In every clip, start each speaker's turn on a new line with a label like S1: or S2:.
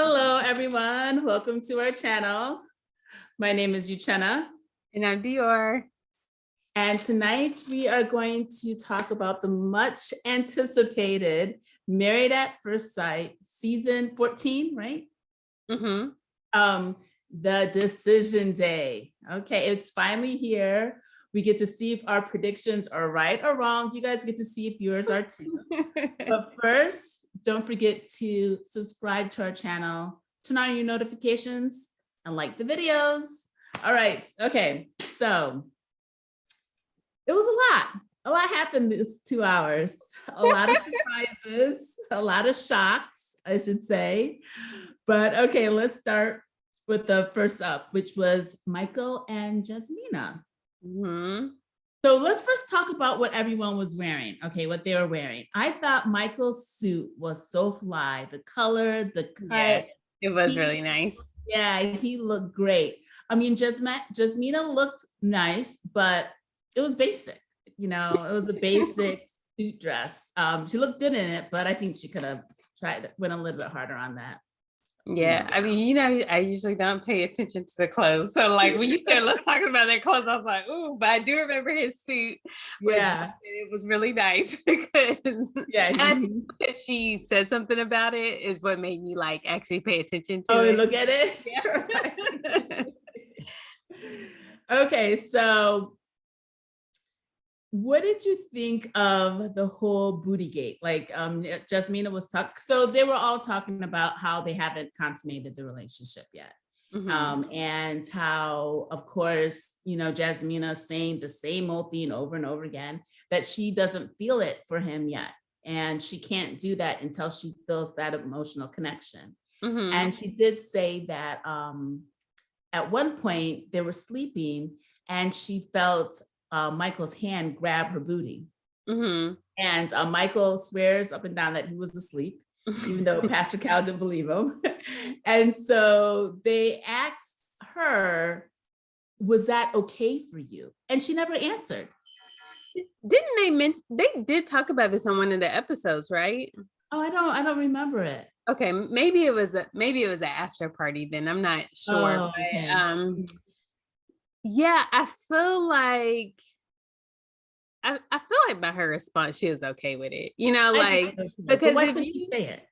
S1: Hello, everyone. Welcome to our channel. My name is Uchenna.
S2: And I'm Dior.
S1: And tonight we are going to talk about the much anticipated Married at First Sight, season 14, right?
S2: Mm-hmm.
S1: The decision day. Okay, it's finally here. We get to see if our predictions are right or wrong. You guys get to see if yours are too. But first, don't forget to subscribe to our channel, turn on your notifications, and like the videos. All right, okay, so it was a lot. A lot happened this 2 hours. A lot of surprises, a lot of shocks, I should say. But okay, let's start with the first up, which was Michael and Jasmina.
S2: Mm-hmm.
S1: So let's first talk about what everyone was wearing. Okay, what they were wearing. I thought Michael's suit was so fly. The color, the cut.
S2: Yeah, it was really nice.
S1: Yeah, he looked great. I mean, Jasmina looked nice, but it was basic. You know, it was a basic suit dress. She looked good in it, but I think she could have went a little bit harder on that.
S2: Yeah, I mean, I usually don't pay attention to the clothes. So like when you said, let's talk about that clothes, I was like, ooh, but I do remember his suit.
S1: Yeah.
S2: It was really nice because I think that she said something about it is what made me like actually pay attention to it.
S1: Look at it. Yeah. Okay, so what did you think of the whole booty gate? Like Jasmina was talking, so they were all talking about how they haven't consummated the relationship yet. Mm-hmm. And how, of course, Jasmina saying the same old thing over and over again, that she doesn't feel it for him yet. And she can't do that until she feels that emotional connection. Mm-hmm. And she did say that at one point they were sleeping and she felt Michael's hand grab her booty. Mm-hmm. And Michael swears up and down that he was asleep, even though Pastor Cal didn't believe him. And so they asked her, was that okay for you? And she never answered.
S2: They did talk about this on one of the episodes, right?
S1: Oh, I don't remember it.
S2: Okay, maybe it was an after party then. I'm not sure.
S1: Oh, okay.
S2: But yeah, I feel like by her response, she was okay with it. Because
S1: why did you say it?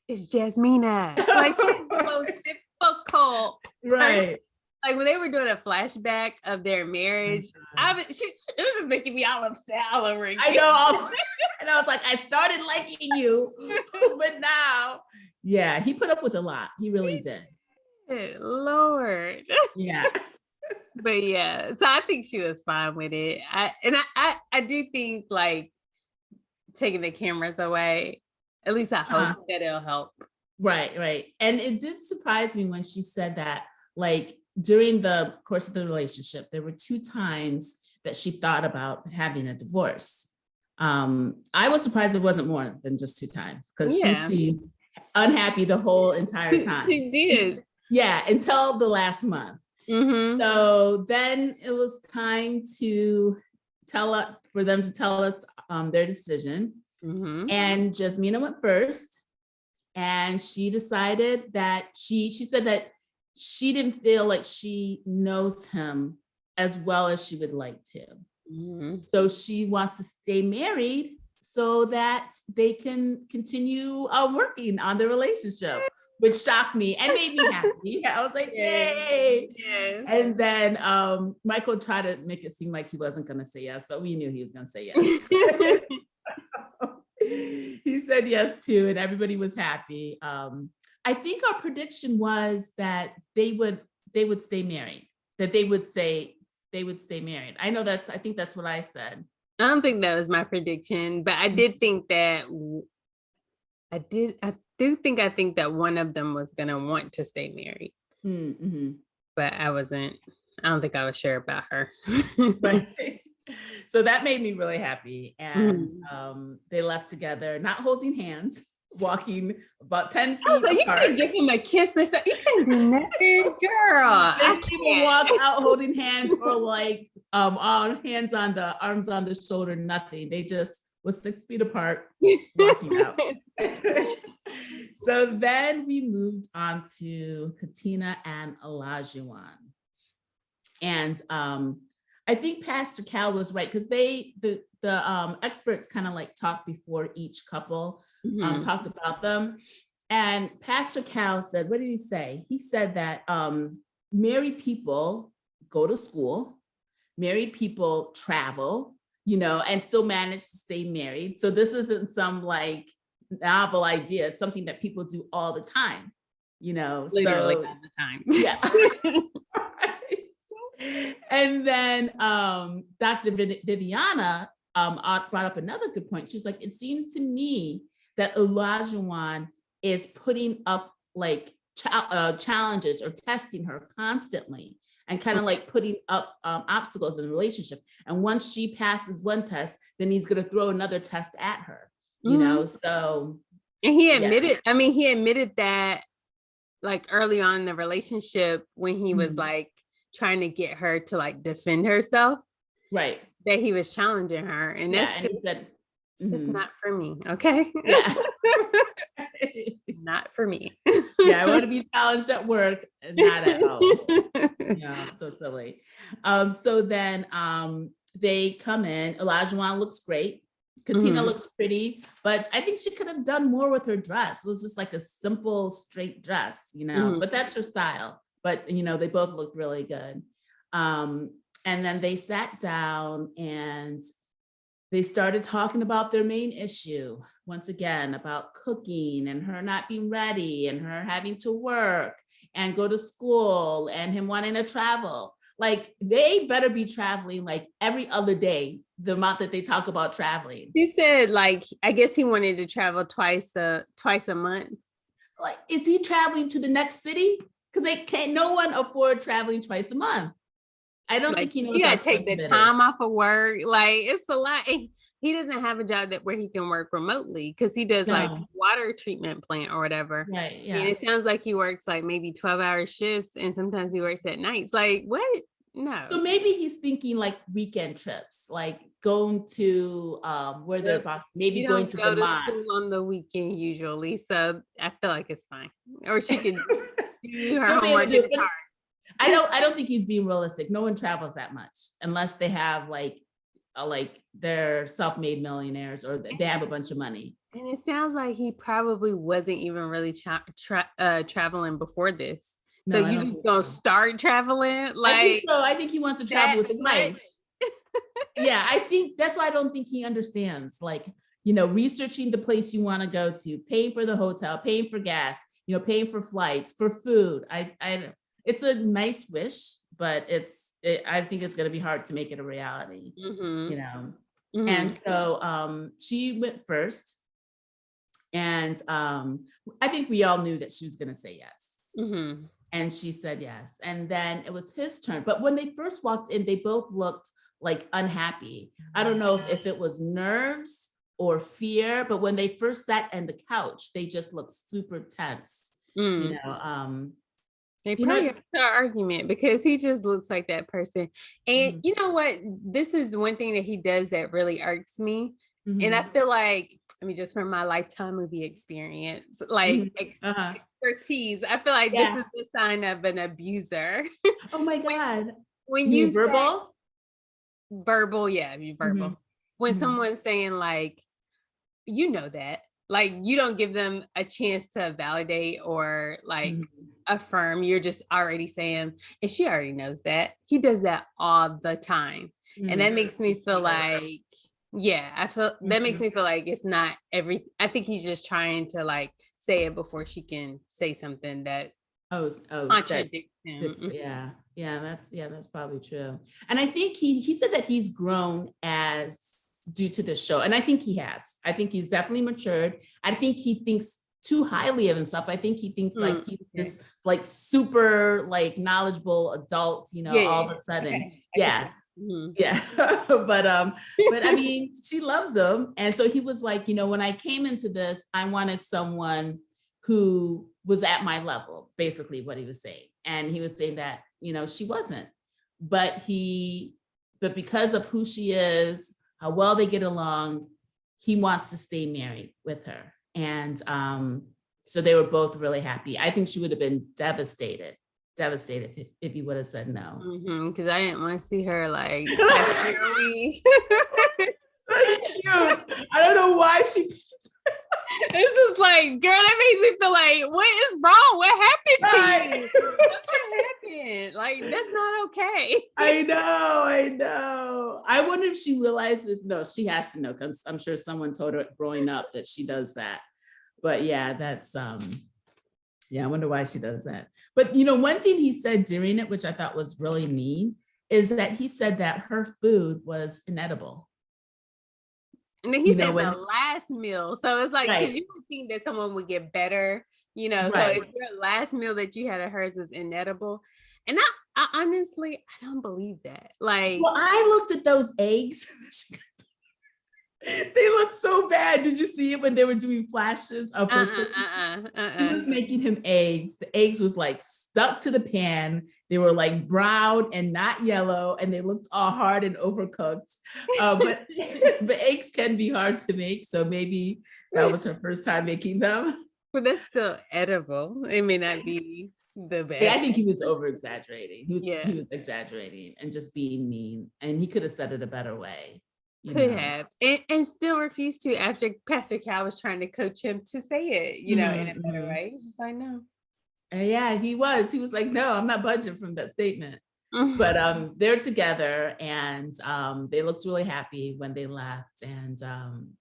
S2: It's Jasmina. Like she's the most difficult.
S1: Right.
S2: Like when they were doing a flashback of their marriage, this is making me all upset all over again.
S1: I know. And I was like, I started liking you, but now, yeah, he put up with a lot. He really did.
S2: Lord.
S1: Yeah.
S2: But yeah, so I think she was fine with it. I do think like taking the cameras away, at least I hope that it'll help.
S1: Right. And it did surprise me when she said that, like during the course of the relationship, there were 2 times that she thought about having a divorce. I was surprised it wasn't more than just 2 times because she seemed unhappy the whole entire time.
S2: She did.
S1: Yeah, until the last month. Mm-hmm. So then it was time for them to tell us their decision. Mm-hmm. And Jasmina went first, and she decided that she said that she didn't feel like she knows him as well as she would like to. Mm-hmm. So she wants to stay married so that they can continue working on the relationship, which shocked me and made me happy. I was like, yay. Yes. And then Michael tried to make it seem like he wasn't going to say yes, but we knew he was going to say yes. He said yes too, and everybody was happy. I think our prediction was that they would stay married, that they would stay married. I think that's what I said.
S2: I don't think that was my prediction, but I did think that I think that one of them was going to want to stay married. Mm-hmm. But I don't think I was sure about her.
S1: Right. So that made me really happy. And they left together, not holding hands, walking about 10 feet apart.
S2: You can give him a kiss or something. You can do nothing, girl.
S1: I can't walk out holding hands or like arms on the shoulder, nothing. They just was 6 feet apart walking out. So then we moved on to Katina and Olajuwon. And I think Pastor Cal was right, because the experts kind of like talked before each couple talked about them. And Pastor Cal said, what did he say? He said that married people go to school, married people travel, and still manage to stay married. So this isn't some like novel idea. It's something that people do all the time,
S2: Literally all the time.
S1: Yeah. And then Dr. Viviana brought up another good point. She's like, it seems to me that Olajuwon is putting up like challenges or testing her constantly, and kind of like putting up obstacles in the relationship. And once she passes one test, then he's going to throw another test at her, so.
S2: And he admitted, he admitted that like early on in the relationship, when he was like trying to get her to like defend herself,
S1: right,
S2: that he was challenging her. And that's just, it's not for me. Okay.
S1: Yeah.
S2: Not for me.
S1: Yeah, I want to be challenged at work, not at home. Yeah, so silly. So then they come in. Olajuwon looks great. Katina looks pretty, but I think she could have done more with her dress. It was just like a simple, straight dress, but that's her style. But, they both looked really good. And then they sat down and they started talking about their main issue, once again, about cooking and her not being ready and her having to work and go to school and him wanting to travel. Like, they better be traveling like every other day, the amount that they talk about traveling.
S2: He said, like, I guess he wanted to travel twice a month.
S1: Like, is he traveling to the next city? Because no one afford traveling twice a month. I don't think he knows.
S2: You gotta take the time off of work. Like, it's a lot. He doesn't have a job where he can work remotely, because he does like water treatment plant or whatever.
S1: Right. Yeah.
S2: And it sounds like he works like maybe 12-hour shifts, and sometimes he works at nights. Like, what? No.
S1: So maybe he's thinking like weekend trips, like going to where they're maybe going to Vermont.
S2: You don't go to school on the weekend usually, so I feel like it's fine. Or she can do her homework in the car.
S1: I don't think he's being realistic. No one travels that much unless they have like they're self-made millionaires or they have a bunch of money.
S2: And it sounds like he probably wasn't even really traveling before this. So you just gonna start traveling? Like,
S1: I think so. I think he wants to travel with the wife. Yeah, I think that's why I don't think he understands. Like, researching the place you want to go to, paying for the hotel, paying for gas, paying for flights, for food. It's a nice wish, but I think it's going to be hard to make it a reality. And so she went first, and I think we all knew that she was going to say yes. And she said yes. And then it was his turn. But when they first walked in, they both looked like unhappy. I don't know if it was nerves or fear, but when they first sat on the couch, they just looked super tense.
S2: They probably had an argument, because he just looks like that person. And you know what? This is one thing that he does that really irks me. And I feel like, just from my lifetime movie experience, like expertise, I feel like this is the sign of an abuser.
S1: Oh my God.
S2: When you
S1: verbal?
S2: Verbal, yeah, verbal. When someone's saying like, that, like, you don't give them a chance to validate or like affirm. You're just already saying, and she already knows that. He does that all the time. And that makes me feel like, that makes me feel like it's not I think he's just trying to like say it before she can say something that contradicts him.
S1: That's probably true. And I think he said that he's grown due to this show. And I think he has. I think he's definitely matured. I think he thinks too highly of himself. I think he thinks like he's this like super like knowledgeable adult, all of a sudden. Okay. Yeah. But I mean, she loves him. And so he was like, when I came into this, I wanted someone who was at my level, basically what he was saying. And he was saying that, she wasn't, but because of who she is, how well they get along, he wants to stay married with her. And So they were both really happy. I think she would have been devastated if he would have said no.
S2: Because I didn't want to see her like.
S1: That's cute. I don't know why she.
S2: It's just like, girl, that makes me feel like, what is wrong? What happened to you? What happened? Like, that's not okay.
S1: I know. I wonder if she realizes. No, she has to know. I'm sure someone told her growing up that she does that. But yeah, that's yeah, I wonder why she does that. But one thing he said during it, which I thought was really mean, is that he said that her food was inedible.
S2: And then he said the last meal. So it's like, because you would think that someone would get better, so if your last meal that you had of hers is inedible. And I honestly, I don't believe that. Like,
S1: well, I looked at those eggs. They look so bad. Did you see it when they were doing flashes of her? He was making him eggs. The eggs was like stuck to the pan. They were like brown and not yellow, and they looked all hard and overcooked. But eggs can be hard to make, so maybe that was her first time making them.
S2: But that's still edible. It may not be the best.
S1: Yeah, I think he was over exaggerating. He was exaggerating and just being mean, and he could have said it a better way.
S2: Could have and still refused to after Pastor Cal was trying to coach him to say it, in a better way. He's just like, no.
S1: Yeah, he was like, no, I'm not budging from that statement. But they're together, and they looked really happy when they left, and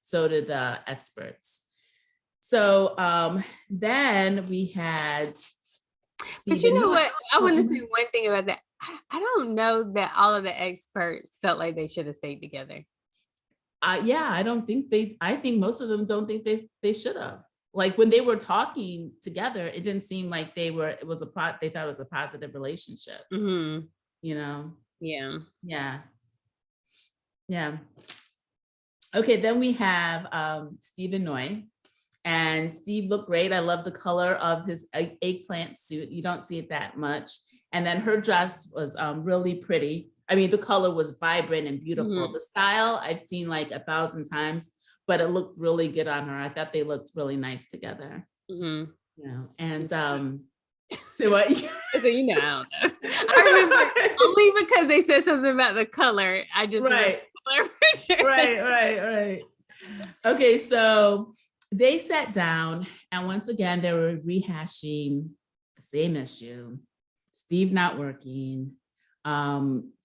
S1: so did the experts. So then we had
S2: but you know what, I want to say one thing about that. I don't know that all of the experts felt like they should have stayed together.
S1: Yeah, I think most of them don't think they should have. Like when they were talking together, it didn't seem like they thought it was a positive relationship. Yeah. Okay, then we have Steve and Noi. And Steve looked great. I love the color of his eggplant suit. You don't see it that much. And then her dress was really pretty. I mean, the color was vibrant and beautiful. The style I've seen like 1,000 times, but it looked really good on her. I thought they looked really nice together. And so what?
S2: I don't know. I remember only because they said something about the color. I just
S1: right.
S2: Sure.
S1: Right. Okay, so they sat down, and once again they were rehashing the same issue. Steve not working.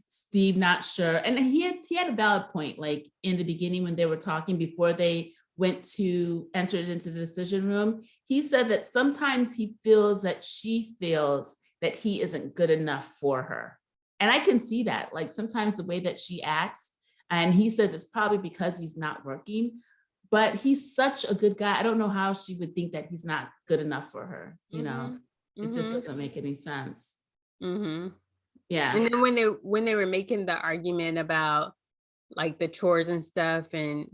S1: Steve not sure, and he had a valid point. Like in the beginning when they were talking before they entered into the decision room, he said that sometimes he feels that she feels that he isn't good enough for her, and I can see that. Like sometimes the way that she acts, and he says it's probably because he's not working, but he's such a good guy. I don't know how she would think that he's not good enough for her. It just doesn't make any sense. Yeah.
S2: And then when they were making the argument about like the chores and stuff, and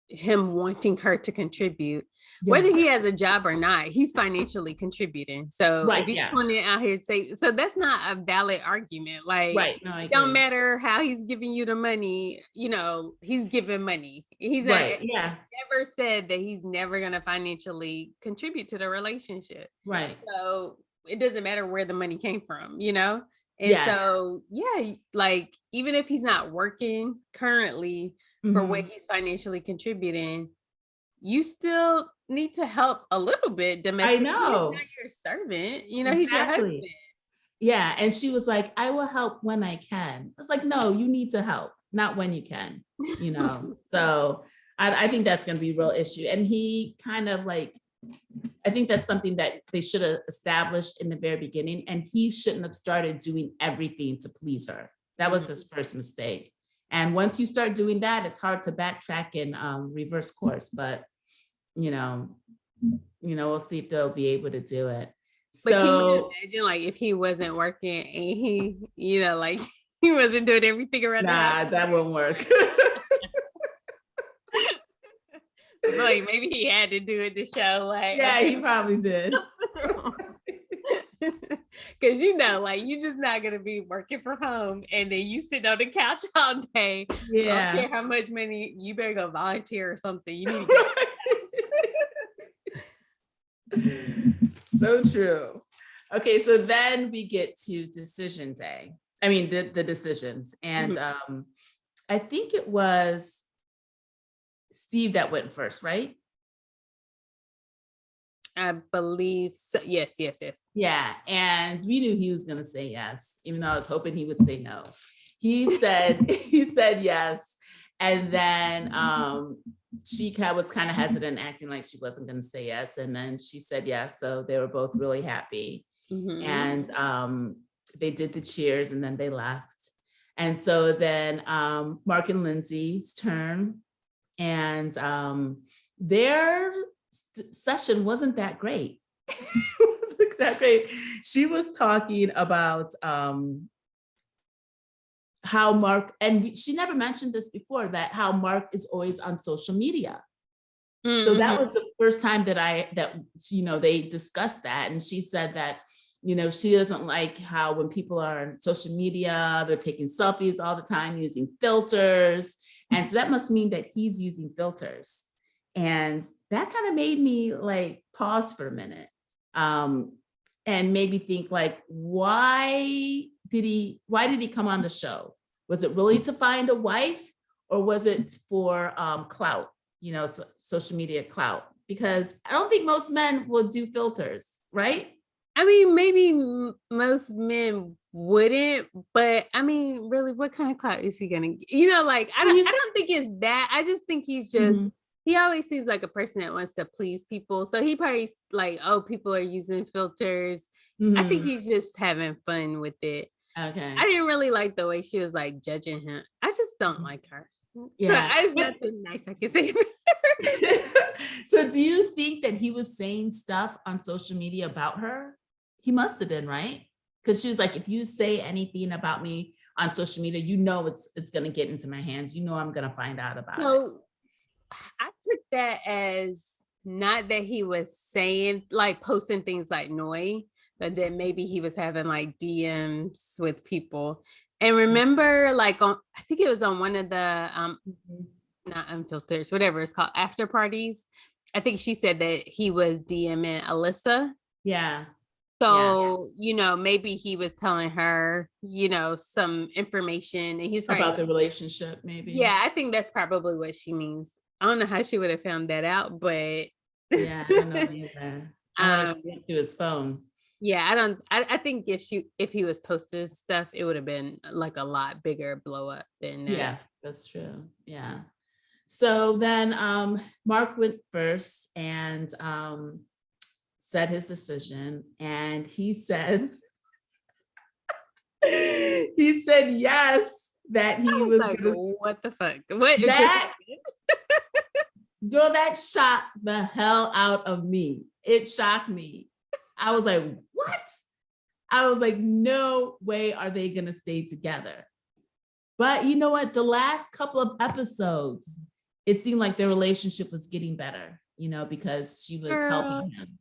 S2: him wanting her to contribute, whether he has a job or not, he's financially contributing. So if he's putting it out here, so that's not a valid argument. Like, it don't matter how he's giving you the money, he's giving money. He's never said that he's never going to financially contribute to the relationship.
S1: Right.
S2: So it doesn't matter where the money came from, And so, like, even if he's not working currently for what he's financially contributing, you still need to help a little bit domestically. I know. He's not your servant, he's your husband.
S1: Yeah. And she was like, I will help when I can. I was like, no, you need to help, not when you can, So I think that's going to be a real issue. And he kind of like, I think that's something that they should have established in the very beginning. And he shouldn't have started doing everything to please her. That was his first mistake. And once you start doing that, it's hard to backtrack and reverse course. But, we'll see if they'll be able to do it.
S2: But can you imagine, like, if he wasn't working and he, like he wasn't doing everything around the house?
S1: That wouldn't work.
S2: Like maybe he had to do it to show, like,
S1: yeah, he probably did.
S2: Because like you're just not gonna be working from home and then you sit on the couch all day.
S1: Yeah.
S2: I don't care how much money, you better go volunteer or something. You need to
S1: So true. Okay, so then we get to decision day. I mean, the decisions. And I think it was Steve that went first, right?
S2: I believe so. Yes.
S1: Yeah, and we knew he was going to say yes, even though I was hoping he would say no. He said yes, and then she was kind of hesitant, acting like she wasn't going to say yes, and then she said yes. So they were both really happy, and they did the cheers, and then they left. And so then Mark and Lindsay's turn, and their session wasn't that great. It wasn't that great. She was talking about how Mark, and she never mentioned this before, that how Mark is always on social media. So that was the first time that they discussed that. And she said that, she doesn't like how when people are on social media, they're taking selfies all the time using filters. And so that must mean that he's using filters. And that kind of made me like pause for a minute and made me think like, why did he come on the show? Was it really to find a wife, or was it for clout, social media clout? Because I don't think most men will do filters, right?
S2: I mean, maybe most men wouldn't, but I mean, really, what kind of clout is he gonna get? I don't think it's that. I just think he's just, he always seems like a person that wants to please people. So he probably like, oh, people are using filters. I think he's just having fun with it.
S1: Okay.
S2: I didn't really like the way she was like judging him. I just don't like her. Yeah. So there's nothing nice I can say.
S1: So do you think that he was saying stuff on social media about her? He must have been, right? Because she was like, if you say anything about me on social media, it's going to get into my hands. I'm going to find out about it.
S2: I took that as not that he was saying, like posting things like Noi, but then maybe he was having like DMs with people. And remember, like I think it was on one of the not unfiltered, whatever it's called, after parties. I think she said that he was DMing Alyssa.
S1: Yeah.
S2: So, maybe he was telling her, some information, and he's
S1: about the relationship, maybe.
S2: Yeah, I think that's probably what she means. I don't know how she would have found that out, but
S1: yeah, I don't know either. I wonder if she went through his phone.
S2: Yeah, I think if he was posting stuff, it would have been like a lot bigger blow up than that.
S1: Yeah, that's true. Yeah. So then Mark went first and said his decision, and he said yes, that he was
S2: like,
S1: gonna,
S2: what the fuck? What
S1: that girl, that shocked the hell out of me. It shocked me. I was like, what? I was like, no way are they gonna stay together. But you know what? The last couple of episodes, it seemed like their relationship was getting better, because she was helping him.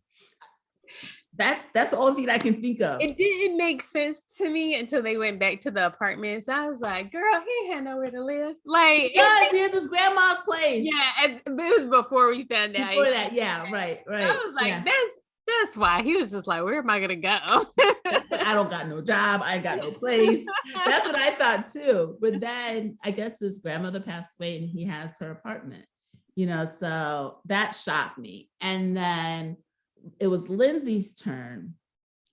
S1: That's the only thing I can think of.
S2: It didn't make sense to me until they went back to the apartment. So I was like, girl, he had nowhere to live. Like,
S1: here's his grandma's place.
S2: Yeah, and it was before we found out.
S1: Before that, yeah, right. I
S2: was like, that's why. He was just like, where am I gonna go?
S1: I don't got no job. I ain't got no place. That's what I thought too. But then I guess his grandmother passed away and he has her apartment, so that shocked me. And then it was Lindsay's turn,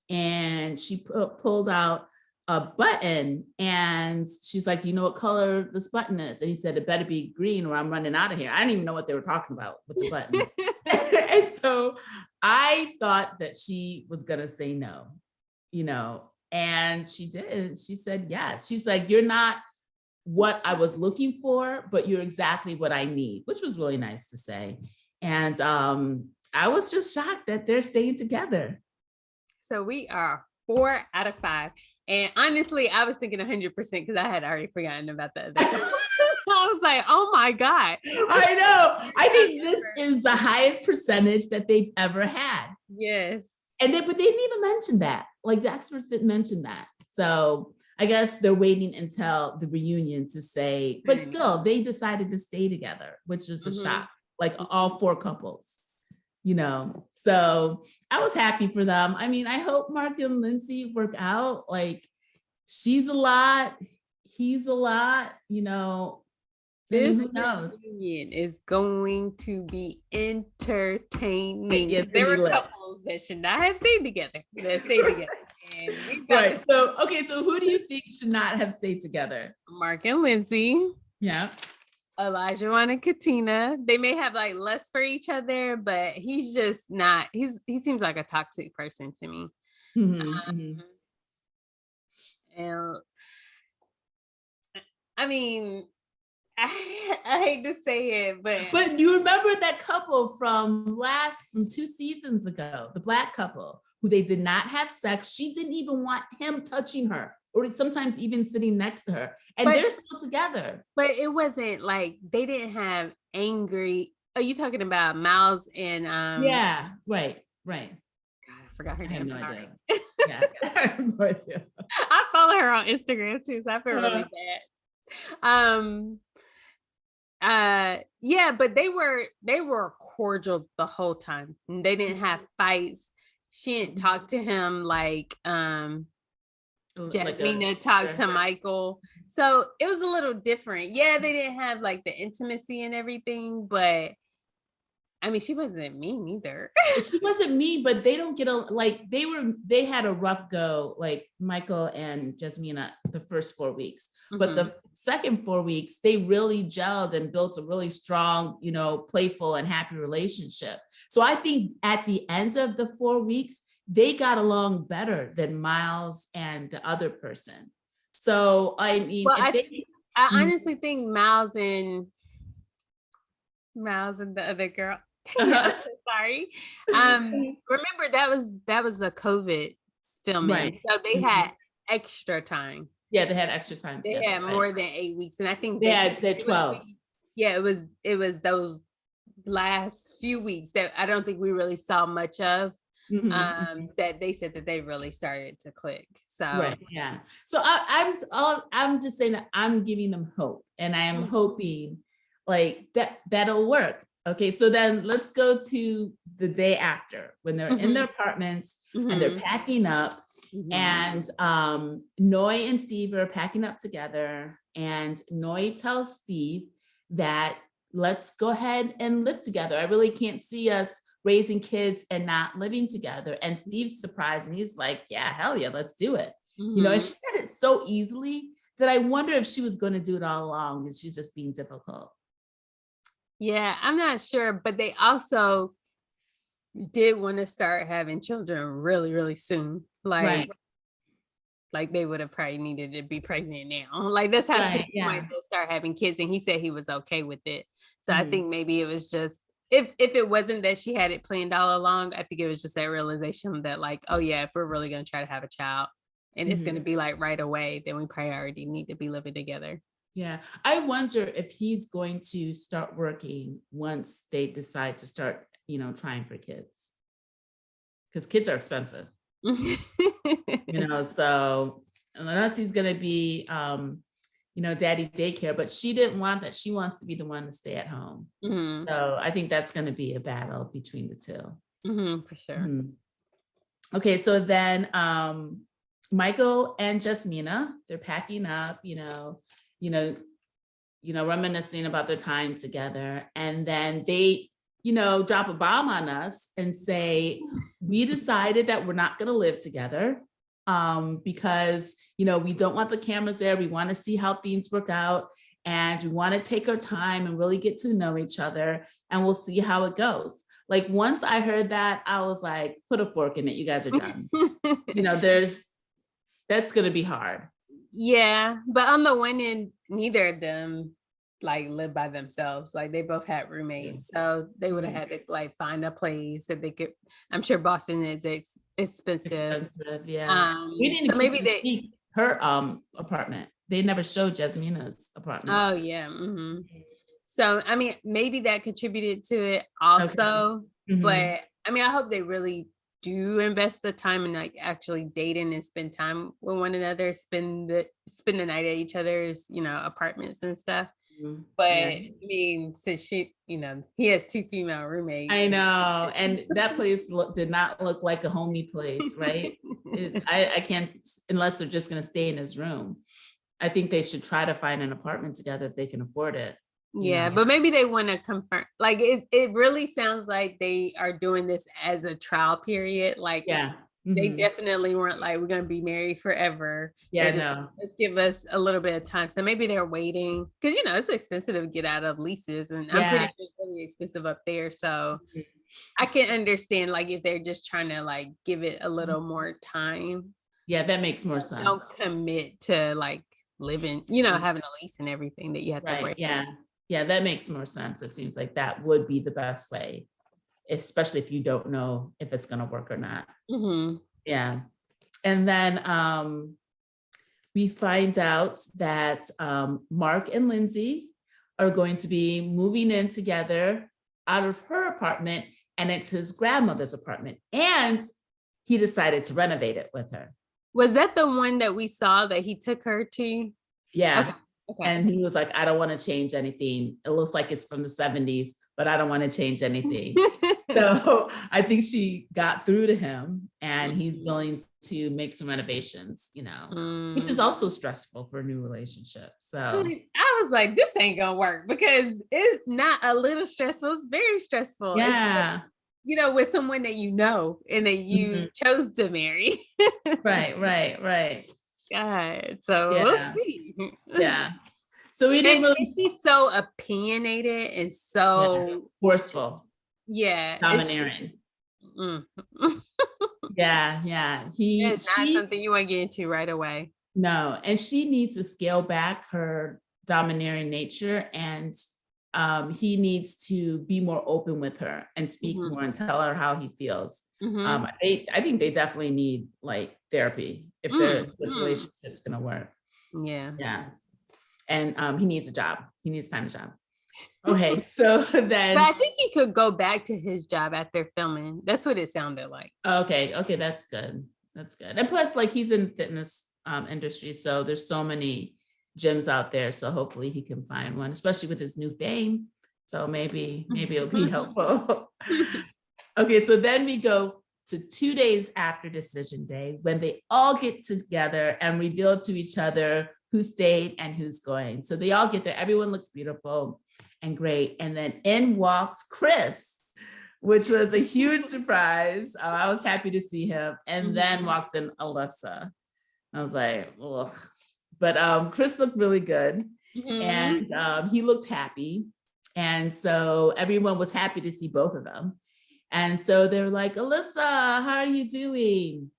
S1: and she pulled out a button, and she's like, do you know what color this button is? And he said, it better be green or I'm running out of here. I didn't even know what they were talking about with the button. And so I thought that she was going to say no, and she did. She said yes. She's like, you're not what I was looking for, but you're exactly what I need, which was really nice to say. And I was just shocked that they're staying together.
S2: So we are 4 out of 5. And honestly, I was thinking 100% because I had already forgotten about the other. I was like, oh my God.
S1: I know. I think this is the highest percentage that they've ever had.
S2: Yes.
S1: But they didn't even mention that. Like the experts didn't mention that. So I guess they're waiting until the reunion to say, but still they decided to stay together, which is a shock. Like all 4 couples. So I was happy for them. I mean, I hope Mark and Lindsay work out. Like, she's a lot, he's a lot,
S2: This
S1: who knows?
S2: reunion is going to be entertaining.
S1: It's
S2: There
S1: gonna be
S2: were
S1: lit.
S2: couples that should not have stayed together that stayed together. And we've got
S1: Right. So who do you think should not have stayed together?
S2: Mark and Lindsay.
S1: Yeah.
S2: Olajuwon and Katina. They may have like less for each other, but he's just not. He seems like a toxic person to me. And I mean, I hate to say it,
S1: but you remember that couple from 2 seasons ago, the Black couple who they did not have sex. She didn't even want him touching her, or sometimes even sitting next to her, and they're still together.
S2: But it wasn't like they didn't have angry. Are you talking about Miles and
S1: Yeah, right.
S2: God, I forgot her name. Sorry.
S1: Yeah.
S2: I follow her on Instagram too, so I feel really bad. Yeah, but they were cordial the whole time. They didn't have fights. She didn't talk to him like Jasmina talked to Michael. So it was a little different. Yeah, they didn't have like the intimacy and everything, but I mean, she wasn't mean either.
S1: She wasn't mean, but they don't get they had a rough go, like Michael and Jasmina, the first 4 weeks. But the second 4 weeks, they really gelled and built a really strong, playful and happy relationship. So I think at the end of the 4 weeks, they got along better than Miles and the other person. So I mean,
S2: I honestly think Miles and the other girl. Sorry. Remember that was the COVID filming, right. So they had extra time.
S1: Yeah, they had extra time.
S2: They had more than 8 weeks, and I think
S1: they had 12.
S2: Yeah, it was those last few weeks that I don't think we really saw much of. That they said that they really started to click. So
S1: right, yeah. So I'm just saying that I'm giving them hope, and I am hoping like that'll work. Okay, so then let's go to the day after when they're in their apartments and they're packing up, and Noi and Steve are packing up together, and Noi tells Steve that let's go ahead and live together. I really can't see us raising kids and not living together. And Steve's surprised, and he's like, yeah, hell yeah, let's do it. And she said it so easily that I wonder if she was going to do it all along and she's just being difficult.
S2: Yeah, I'm not sure, but they also did want to start having children really, really soon. Like they would have probably needed to be pregnant now. Like that's how soon he wanted to start having kids, and he said he was okay with it. So I think maybe it was just if it wasn't that she had it planned all along, I think it was just that realization that like, oh yeah, if we're really going to try to have a child and it's going to be like right away, then we probably already need to be living together.
S1: Yeah. I wonder if he's going to start working once they decide to start, trying for kids. Because kids are expensive. So unless he's going to be, daddy daycare, but she didn't want that. She wants to be the one to stay at home. So I think that's going to be a battle between the two.
S2: For sure.
S1: Okay. So then Michael and Jasmina, they're packing up, reminiscing about their time together. And then they, drop a bomb on us and say, we decided that we're not going to live together because, we don't want the cameras there. We want to see how things work out. And we want to take our time and really get to know each other. And we'll see how it goes. Like once I heard that, I was like, put a fork in it. You guys are done. That's going to be hard.
S2: Yeah. But on the one end, neither of them like live by themselves. Like they both had roommates. So they would have had to like find a place that they could. I'm sure Boston is expensive.
S1: Yeah. We didn't so maybe see her apartment. They never showed Jasmina's apartment.
S2: Oh yeah. So I mean, maybe that contributed to it also. Okay. But I mean, I hope they really do invest the time in like actually dating and spend time with one another, spend the night at each other's, apartments and stuff. But
S1: Yeah.
S2: I mean, since he has 2 female roommates.
S1: I know. And that place did not look like a homey place, right? I can't, unless they're just going to stay in his room. I think they should try to find an apartment together if they can afford it.
S2: Yeah, but maybe they want to confirm. Like it really sounds like they are doing this as a trial period. Like they definitely weren't like, we're gonna be married forever.
S1: Yeah,
S2: just,
S1: no.
S2: let's give us a little bit of time. So maybe they're waiting because it's expensive to get out of leases, and I'm pretty sure it's really expensive up there. So I can understand like if they're just trying to like give it a little more time.
S1: Yeah, that makes more sense.
S2: Don't commit to like living, having a lease and everything that you have to break.
S1: Yeah, that makes more sense. It seems like that would be the best way, especially if you don't know if it's going to work or not. Yeah. And then we find out that Mark and Lindsay are going to be moving in together out of her apartment, and it's his grandmother's apartment. And he decided to renovate it with her.
S2: Was that the one that we saw that he took her to?
S1: Yeah. Okay. And he was like, I don't want to change anything. It looks like it's from the 70s, but I don't want to change anything. So I think she got through to him, and he's willing to make some renovations, which is also stressful for a new relationship. So
S2: I was like, this ain't gonna work, because it's not a little stressful, it's very stressful.
S1: Yeah.
S2: It's, with someone that and that you chose to marry.
S1: Right.
S2: God, so we'll see.
S1: Yeah. So we didn't really.
S2: She's so opinionated and so
S1: forceful.
S2: Yeah.
S1: Domineering. Yeah.
S2: It's not something you want to get into right away.
S1: No, and she needs to scale back her domineering nature, and he needs to be more open with her and speak more and tell her how he feels. I think they definitely need like therapy if this relationship's gonna work. Yeah. And he needs a job. He needs to find a job. Okay, so then.
S2: But I think he could go back to his job after filming. That's what it sounded like.
S1: Okay, that's good. And plus, like, he's in fitness industry, so there's so many gyms out there. So hopefully he can find one, especially with his new fame. So maybe it'll be helpful. Okay, so then we go to 2 days after decision day, when they all get together and reveal to each other who stayed and who's going. So they all get there. Everyone looks beautiful and great. And then in walks Chris, which was a huge surprise. I was happy to see him. And then walks in Alyssa. I was like, ugh. But Chris looked really good. And he looked happy. And so everyone was happy to see both of them. And so they're like, Alyssa, how are you doing?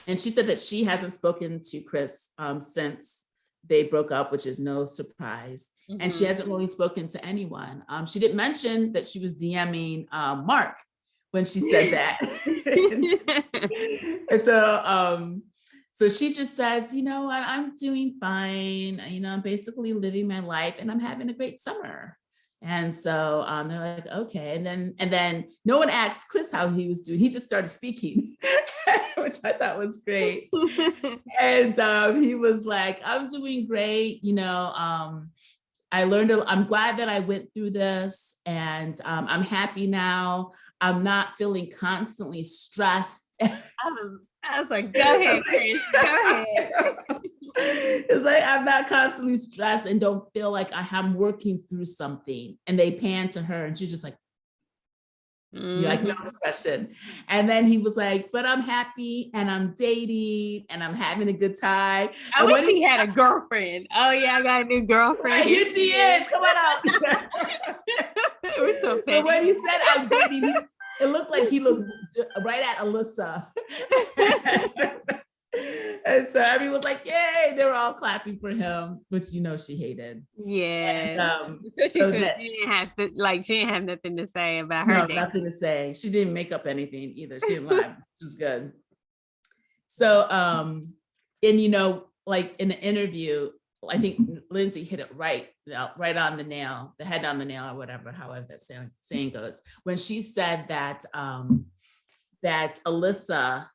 S1: And she said that she hasn't spoken to Chris since they broke up, which is no surprise. And she hasn't really spoken to anyone. She didn't mention that she was DMing Mark when she said that. And so she just says, I'm doing fine. I'm basically living my life, and I'm having a great summer. And so they're like, okay. And then no one asked Chris how he was doing. He just started speaking, which I thought was great. And he was like, I'm doing great. I'm glad that I went through this, and I'm happy now. I'm not feeling constantly stressed.
S2: I was like, go ahead, Chris, go ahead.
S1: It's like, I'm not constantly stressed and don't feel like I'm working through something. And they pan to her, and she's just like, like, no expression. And then he was like, but I'm happy, and I'm dating, and I'm having a good time.
S2: I wish he had a girlfriend. Oh yeah, I got a new girlfriend.
S1: Here she is. Come on out.
S2: It was so petty.
S1: But when he said I'm dating, it looked like he looked right at Alyssa. And so everyone was like, yay, they were all clapping for him, which she hated.
S2: Yeah. And, so she didn't have nothing to say about her.
S1: No, nothing to say. She didn't make up anything either. She didn't lie, which was good. So and like in the interview, I think Lindsay hit it right on the nail, the head on the nail, or whatever, however that saying goes, when she said that that Alyssa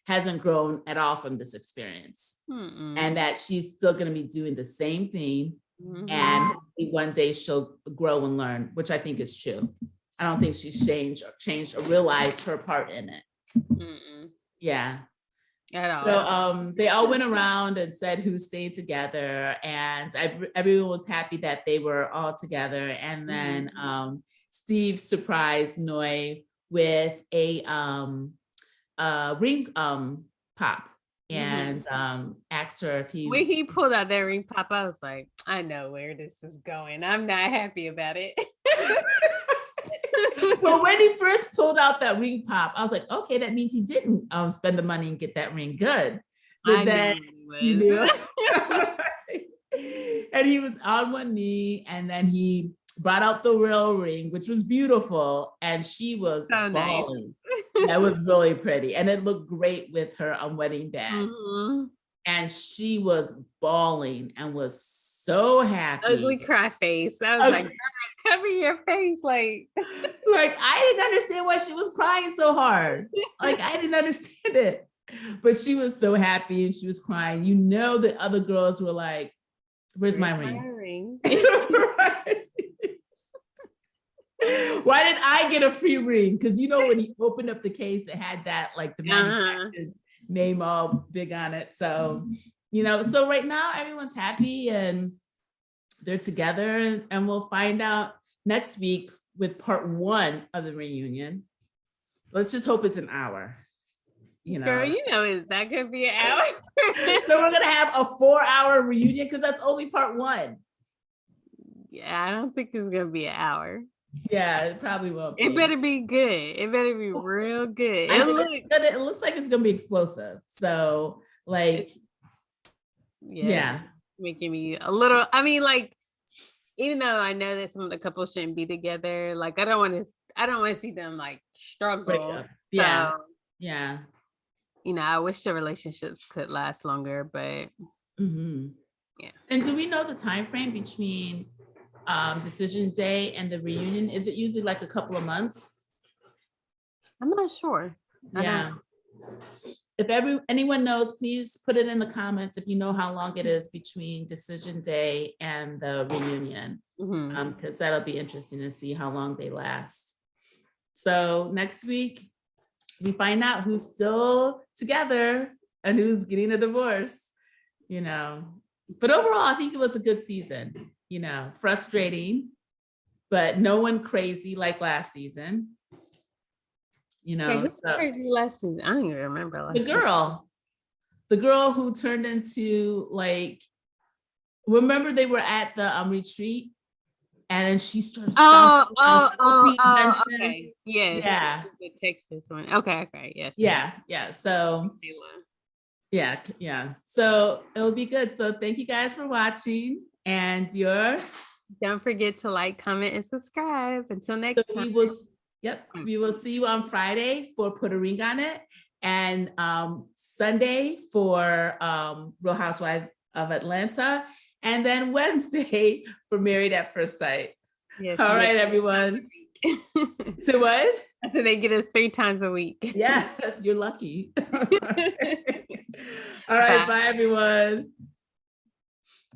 S1: hasn't grown at all from this experience, and that she's still going to be doing the same thing and hopefully one day she'll grow and learn, which I think is true. I don't think she's changed or realized her part in it. Yeah. So they all went around and said who stayed together, and everyone was happy that they were all together. And then Steve surprised Noi with a ring pop, and asked her if
S2: when he pulled out that ring pop, I was like, I know where this is going. I'm not happy about it.
S1: Well, when he first pulled out that ring pop, I was like, okay, that means he didn't spend the money and get that ring. Good. But then he knew. And he was on one knee, and then he brought out the real ring, which was beautiful, and she was so bawling. Nice. That was really pretty, and it looked great with her wedding band. And she was bawling and was so happy.
S2: Ugly cry face. I was like, cover your face. Like
S1: I didn't understand why she was crying so hard. Like, I didn't understand it. But she was so happy and she was crying. You know, the other girls were like, where's my ring? Right. Why did I get a free ring? Because you know, when he opened up the case, it had that, like, the manufacturer's name all big on it. So, you know, so right now everyone's happy and they're together, and we'll find out next week with part 1 of the reunion. Let's just hope it's an hour. You know,
S2: girl, you know, it's not gonna be an hour.
S1: So we're gonna have a 4-hour reunion because that's only part 1.
S2: Yeah, I don't think it's gonna be an hour.
S1: Yeah, it probably won't be.
S2: It better be good. It better be real good.
S1: It looks like it's gonna be explosive. So, like, yeah.
S2: Making me a little, I mean, like, even though I know that some of the couples shouldn't be together, like, I don't want to see them, like, struggle.
S1: Yeah.
S2: So,
S1: yeah.
S2: You know, I wish the relationships could last longer, but yeah.
S1: And do we know the time frame between decision day and the reunion? Is it usually like a couple of months?
S2: I'm not sure.
S1: Yeah. If anyone knows, please put it in the comments if you know how long it is between decision day and the reunion, because that'll be interesting to see how long they last. So next week, we find out who's still together and who's getting a divorce, you know. But overall, I think it was a good season, you know, frustrating, but no one crazy like last season. You know,
S2: so last season? I don't even remember last
S1: season. The girl who turned into, like, remember they were at the retreat, and then she started.
S2: Okay. Yes. Yeah. The Texas one. Okay. Yes.
S1: Yeah. So. Yeah. So it'll be good. So thank you guys for watching, and
S2: don't forget to like, comment, and subscribe. Until next time.
S1: We will see you on Friday for Put a Ring on It, and Sunday for Real Housewives of Atlanta, and then Wednesday for Married at First Sight. Yes. All right, everyone. So what?
S2: I said they get us 3 times a week.
S1: Yeah, you're lucky. All right, bye everyone.